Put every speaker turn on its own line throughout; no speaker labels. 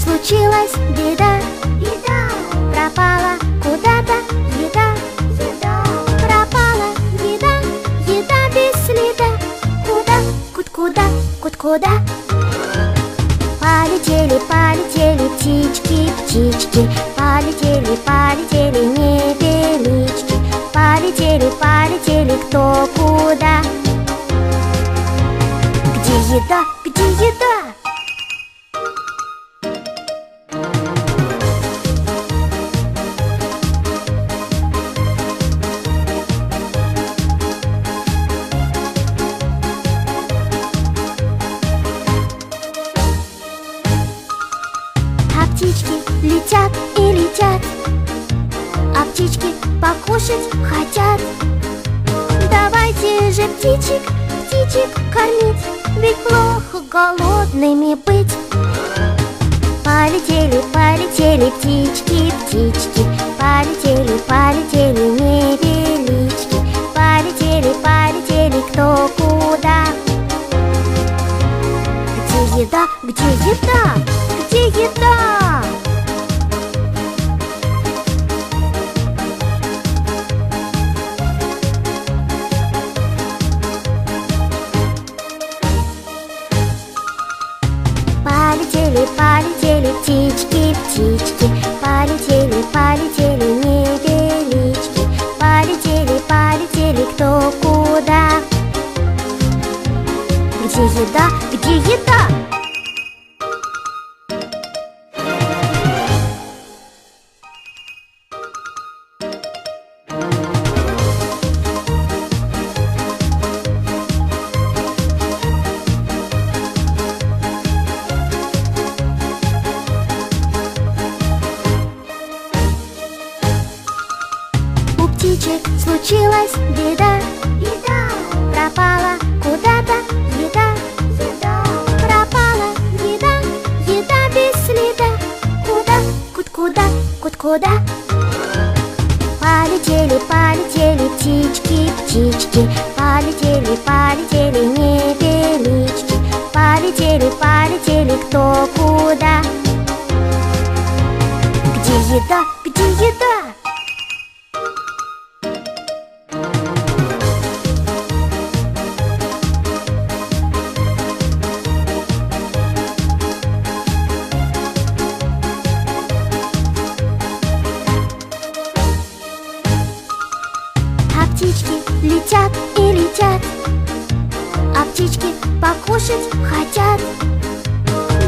случилась беда.
Беда,
Пропала куда-то еда.
еда,
Пропала еда, еда без следа. Куда, куда? Полетели, полетели птички, птички. Полетели, полетели невелички. Полетели, полетели кто куда. Где еда, где еда? А птички летят и летят, а птички покушать хотят. Давайте же птичек, птичек кормить, ведь плохо голодными быть. Полетели, полетели птички, птички. Полетели, полетели невелички. Полетели, полетели кто куда. Где еда, где еда, где еда? Полетели, полетели птички, птички. Полетели, полетели невелички. Полетели, полетели кто куда. Где еда, где еда? У птичек случилась беда.
беда,
Пропала куда-то еда.
еда,
Пропала еда, еда без следа. Куда? Полетели, полетели птички, птички. Полетели, полетели невелички. Полетели, полетели кто куда. Где еда, где еда? А птички летят и летят, а птички покушать хотят.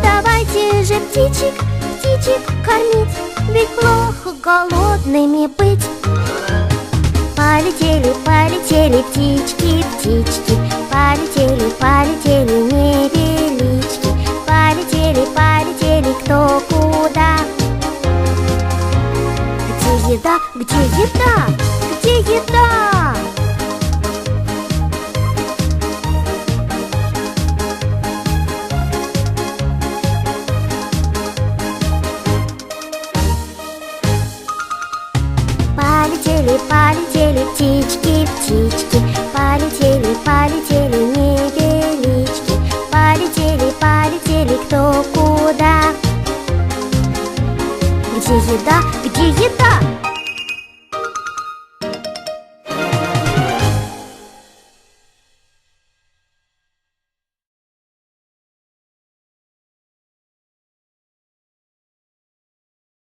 Давайте же птичек, птичек кормить, ведь плохо голодными быть. Полетели, полетели птички, птички. Полетели, полетели невелички. Полетели, полетели кто куда. Где еда, где еда, где еда? Полетели, полетели птички, птички. Полетели, полетели невелички. Полетели, полетели кто куда. Где еда, где еда?